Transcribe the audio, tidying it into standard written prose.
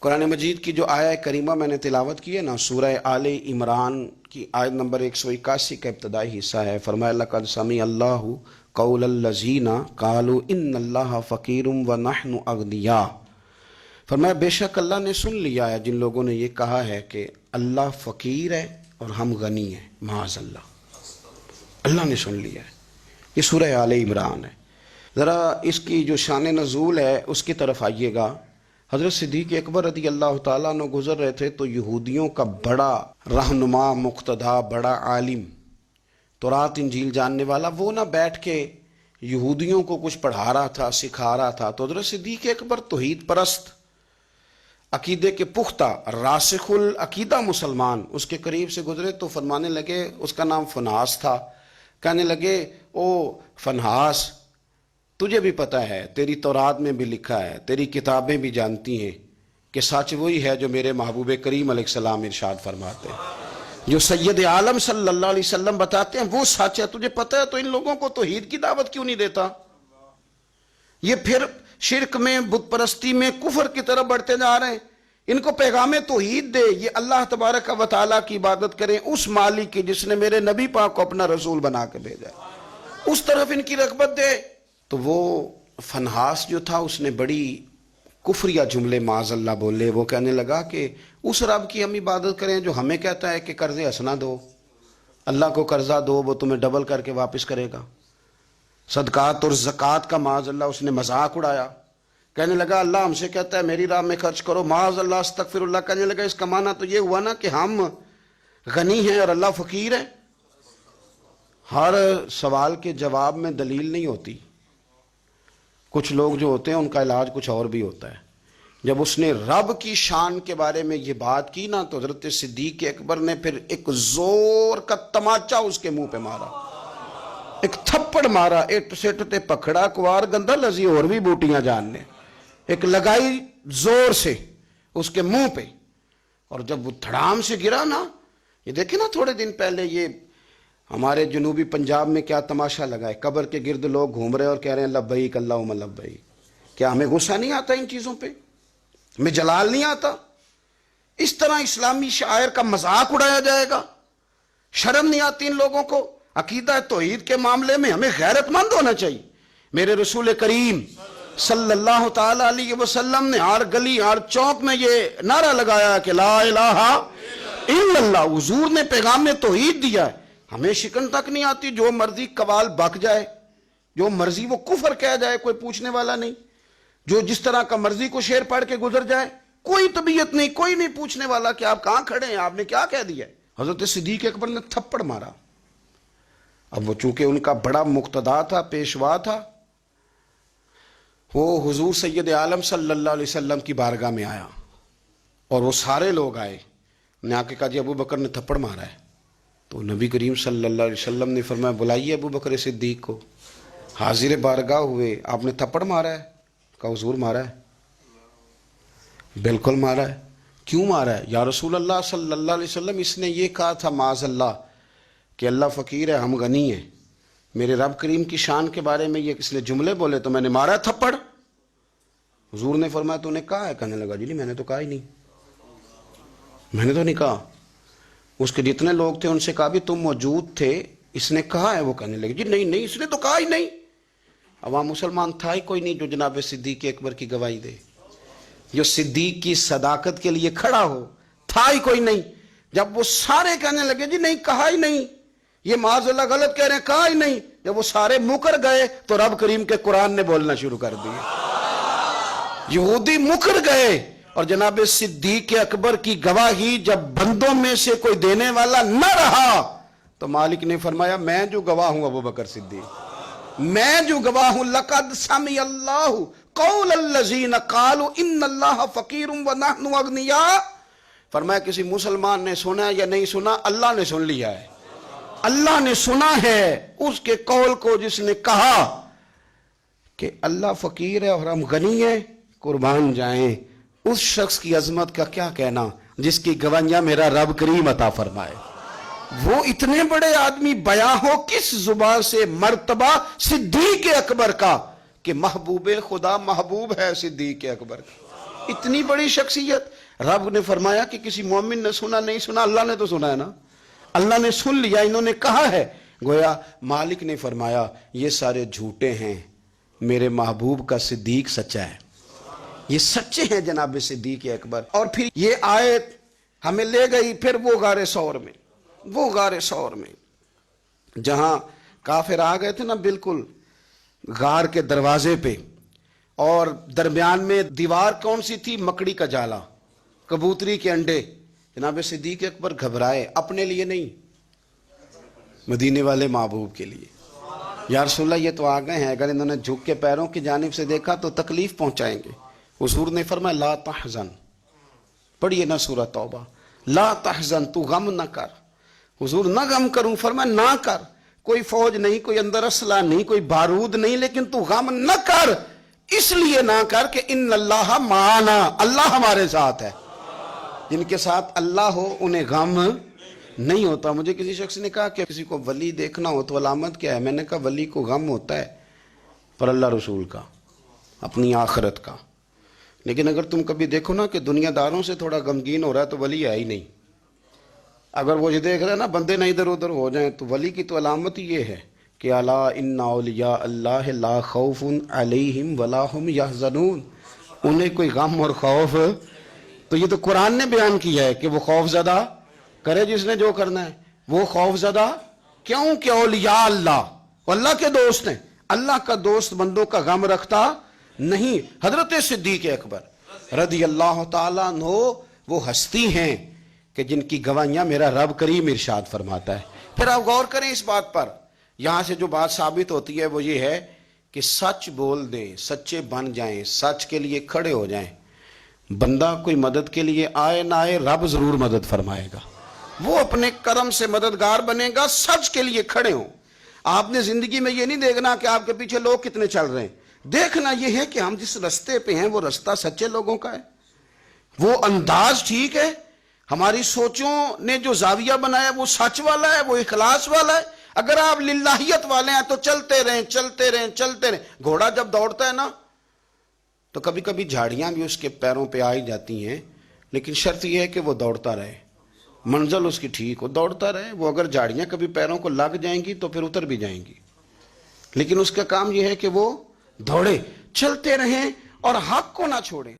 قرآن مجید کی جو آیہ کریمہ میں نے تلاوت کی ہے نا، سورہ آل عمران کی آیت نمبر 181 کا ابتدائی حصہ ہے۔ فرمایا لقد سمع اللہ قول الذین قالوا ان اللہ فقیر ونحن اغنیاء۔ فرمایا بے شک اللہ نے سن لیا ہے جن لوگوں نے یہ کہا ہے کہ اللہ فقیر ہے اور ہم غنی ہیں، معاذ اللہ۔ اللہ نے سن لیا ہے۔ یہ سورہ آل عمران ہے۔ ذرا اس کی جو شان نزول ہے اس کی طرف آئیے گا۔ حضرت صدیق اکبر رضی اللہ تعالیٰ عنہ گزر رہے تھے تو یہودیوں کا بڑا رہنما، مقتدیٰ، بڑا عالم، تورات انجیل جاننے والا، وہ نہ بیٹھ کے یہودیوں کو کچھ پڑھا رہا تھا، سکھا رہا تھا۔ تو حضرت صدیق اکبر توحید پرست، عقیدے کے پختہ، راسخ العقیدہ مسلمان اس کے قریب سے گزرے تو فرمانے لگے، اس کا نام فنحاس تھا، کہنے لگے او فنحاس، تجھے بھی پتہ ہے، تیری تورات میں بھی لکھا ہے، تیری کتابیں بھی جانتی ہیں کہ سچ وہی ہے جو میرے محبوب کریم علیہ السلام ارشاد فرماتے ہیں، جو سید عالم صلی اللہ علیہ وسلم بتاتے ہیں وہ سچ ہے، تجھے پتہ ہے، تو ان لوگوں کو توحید کی دعوت کیوں نہیں دیتا؟ یہ پھر شرک میں، بت پرستی میں، کفر کی طرف بڑھتے جا رہے ہیں۔ ان کو پیغام توحید دے، یہ اللہ تبارک و تعالیٰ کی عبادت کریں، اس مالک کی جس نے میرے نبی پاک کو اپنا رسول بنا کے بھیجا، اس طرف ان کی رغبت دے۔ تو وہ فنحاس جو تھا اس نے بڑی کفریہ جملے معاذ اللہ بولے۔ وہ کہنے لگا کہ اس رب کی ہم عبادت کریں جو ہمیں کہتا ہے کہ قرض حسنہ دو، اللہ کو قرضہ دو، وہ تمہیں ڈبل کر کے واپس کرے گا۔ صدقات اور زکوٰۃ کا معاذ اللہ اس نے مذاق اڑایا، کہنے لگا اللہ ہم سے کہتا ہے میری راہ میں خرچ کرو، معاذ اللہ استغفر اللہ۔ کہنے لگا اس کا معنی تو یہ ہوا نا کہ ہم غنی ہیں اور اللہ فقیر ہے۔ ہر سوال کے جواب میں دلیل نہیں ہوتی، کچھ لوگ جو ہوتے ہیں ان کا علاج کچھ اور بھی ہوتا ہے۔ جب اس نے رب کی شان کے بارے میں یہ بات کی نا تو حضرت صدیق اکبر نے پھر ایک زور کا تماچا اس کے منہ پہ مارا، ایک تھپڑ مارا، اٹ سٹ تے پکڑا کوار گندہ لذی اور بھی بوٹیاں جاننے، ایک لگائی زور سے اس کے منہ پہ۔ اور جب وہ دھڑام سے گرا نا، یہ دیکھیں نا تھوڑے دن پہلے یہ ہمارے جنوبی پنجاب میں کیا تماشا لگا ہے، قبر کے گرد لوگ گھوم رہے اور کہہ رہے ہیں لبیک اللہم لبیک۔ کیا ہمیں غصہ نہیں آتا ان چیزوں پہ؟ ہمیں جلال نہیں آتا؟ اس طرح اسلامی شاعر کا مذاق اڑایا جائے گا؟ شرم نہیں آتی ان لوگوں کو؟ عقیدہ توحید کے معاملے میں ہمیں غیرت مند ہونا چاہیے۔ میرے رسول کریم صلی اللہ تعالی علیہ وسلم نے ہر گلی ہر چوک میں یہ نعرہ لگایا کہ لا الہ الا اللہ۔ حضور نے پیغام توحید دیا ہے، ہمیں شکن تک نہیں آتی، جو مرضی قوال بک جائے، جو مرضی وہ کفر کہہ جائے، کوئی پوچھنے والا نہیں، جو جس طرح کا مرضی کو شعر پڑھ کے گزر جائے، کوئی طبیعت نہیں، کوئی نہیں پوچھنے والا کہ آپ کہاں کھڑے ہیں، آپ نے کیا کہہ دیا۔ حضرت صدیق اکبر نے تھپڑ مارا۔ اب وہ چونکہ ان کا بڑا مقتدا تھا، پیشوا تھا، وہ حضور سید عالم صلی اللہ علیہ وسلم کی بارگاہ میں آیا اور وہ سارے لوگ آئے، نے آ کے کہا جی ابو بکر نے تھپڑ مارا ہے۔ تو نبی کریم صلی اللہ علیہ وسلم نے فرمایا بلائیے ابو بکر صدیق کو۔ حاضر بارگاہ ہوئے، آپ نے تھپڑ مارا ہے؟ کہا حضور مارا ہے۔ بالکل مارا ہے۔ کیوں مارا ہے؟ یا رسول اللہ صلی اللہ علیہ وسلم اس نے یہ کہا تھا معاذ اللہ کہ اللہ فقیر ہے ہم غنی ہیں، میرے رب کریم کی شان کے بارے میں یہ اس نے جملے بولے تو میں نے مارا تھپڑ۔ حضور نے فرمایا تو نے کہا ہے؟ کہنے لگا جی نہیں میں نے تو کہا ہی نہیں، میں نے تو نہیں کہا۔ اس کے جتنے لوگ تھے ان سے کہا بھی تم موجود تھے، اس نے کہا ہے؟ وہ کہنے لگے جی نہیں نہیں اس نے تو کہا ہی نہیں۔ عوام مسلمان تھا ہی کوئی نہیں جو جناب صدیق اکبر کی گواہی دے، جو صدیق کی صداقت کے لیے کھڑا ہو، تھا ہی کوئی نہیں۔ جب وہ سارے کہنے لگے جی نہیں کہا ہی نہیں، یہ معاذ اللہ غلط کہہ رہے ہیں، کہا ہی نہیں، جب وہ سارے مکر گئے تو رب کریم کے قرآن نے بولنا شروع کر دیا۔ یہودی مکر گئے اور جناب صدیق اکبر کی گواہی جب بندوں میں سے کوئی دینے والا نہ رہا تو مالک نے فرمایا میں جو گواہ ہوں ابو بکر صدیق، میں جو گواہ ہوں لقد سمع اللہ قول الذین قالوا ان اللہ فقیر ونحن اغنیاء۔ فرمایا کسی مسلمان نے سنا یا نہیں سنا، اللہ نے سن لیا ہے، اللہ نے سنا ہے اس کے قول کو جس نے کہا کہ اللہ فقیر ہے اور ہم غنی ہیں۔ قربان جائیں اس شخص کی عظمت کا کیا کہنا جس کی گواہیاں میرا رب کریم عطا فرمائے۔ وہ اتنے بڑے آدمی بیاں ہو کس زبان سے مرتبہ صدیق اکبر کا کہ محبوب خدا محبوب ہے صدیق اکبر کا۔ اتنی بڑی شخصیت. رب نے فرمایا کہ کسی مومن نے سنا نہیں سنا, اللہ نے تو سنا ہے نا, اللہ نے سن لیا, انہوں نے کہا ہے. گویا مالک نے فرمایا یہ سارے جھوٹے ہیں, میرے محبوب کا صدیق سچا ہے. یہ سچے ہیں جناب صدیق اکبر. اور پھر یہ آیت ہمیں لے گئی پھر وہ غار ثور میں جہاں کافر آ گئے تھے نا بالکل غار کے دروازے پہ, اور درمیان میں دیوار کون سی تھی؟ مکڑی کا جالا, کبوتری کے انڈے. جناب صدیق اکبر گھبرائے, اپنے لیے نہیں, مدینے والے محبوب کے لیے. یا رسول اللہ یہ تو آ گئے ہیں, اگر انہوں نے جھک کے پیروں کی جانب سے دیکھا تو تکلیف پہنچائیں گے. حضور نے فرمایا لا تحزن, پڑھیے نا سورہ توبہ, لا تحزن, تو غم نہ کر. حضور نہ غم کروں, فرمایا نہ کر, کوئی فوج نہیں, کوئی اندر اسلحہ نہیں, کوئی بارود نہیں, لیکن تو غم نہ کر. اس لیے نہ کر کہ ان اللہ معنا, اللہ ہمارے ساتھ ہے. جن کے ساتھ اللہ ہو انہیں غم نہیں ہوتا. مجھے کسی شخص نے کہا کہ کسی کو ولی دیکھنا ہو تو علامت کیا ہے؟ میں نے کہا ولی کو غم ہوتا ہے پر اللہ رسول کا, اپنی آخرت کا. لیکن اگر تم کبھی دیکھو نا کہ دنیا داروں سے تھوڑا غمگین ہو رہا ہے تو ولی ہے ہی نہیں. اگر وہ یہ دیکھ رہے ہیں نا بندے نہ ادھر ادھر ہو جائیں, تو ولی کی تو علامت یہ ہے کہ الا ان اولیاء اللہ لا خوف علیہم ولا هم یحزنون, انہیں کوئی غم اور خوف. تو یہ تو قرآن نے بیان کیا ہے کہ وہ خوف زدہ کرے جس نے جو کرنا ہے, وہ خوف زدہ کیوں؟ کہ اولیاء اللہ کے دوست ہیں. اللہ کا دوست بندوں کا غم رکھتا نہیں. حضرت صدیق اکبر رضی اللہ تعالیٰ عنہ وہ ہستی ہیں کہ جن کی گواہیاں میرا رب کریم ارشاد فرماتا ہے. پھر آپ غور کریں اس بات پر, یہاں سے جو بات ثابت ہوتی ہے وہ یہ ہے کہ سچ بول دیں, سچے بن جائیں, سچ کے لیے کھڑے ہو جائیں. بندہ کوئی مدد کے لیے آئے نہ آئے, رب ضرور مدد فرمائے گا, وہ اپنے کرم سے مددگار بنے گا. سچ کے لیے کھڑے ہوں. آپ نے زندگی میں یہ نہیں دیکھنا کہ آپ کے پیچھے لوگ کتنے چل رہے ہیں, دیکھنا یہ ہے کہ ہم جس رستے پہ ہیں وہ رستہ سچے لوگوں کا ہے, وہ انداز ٹھیک ہے, ہماری سوچوں نے جو زاویہ بنایا وہ سچ والا ہے, وہ اخلاص والا ہے. اگر آپ للہیت والے ہیں تو چلتے رہیں. گھوڑا جب دوڑتا ہے نا تو کبھی کبھی جھاڑیاں بھی اس کے پیروں پہ آئی جاتی ہیں, لیکن شرط یہ ہے کہ وہ دوڑتا رہے, منزل اس کی ٹھیک ہو, دوڑتا رہے. وہ اگر جھاڑیاں کبھی پیروں کو لگ جائیں گی تو پھر اتر بھی جائیں گی, لیکن اس کا کام یہ ہے کہ وہ دوڑے, چلتے رہیں اور حق کو نہ چھوڑیں.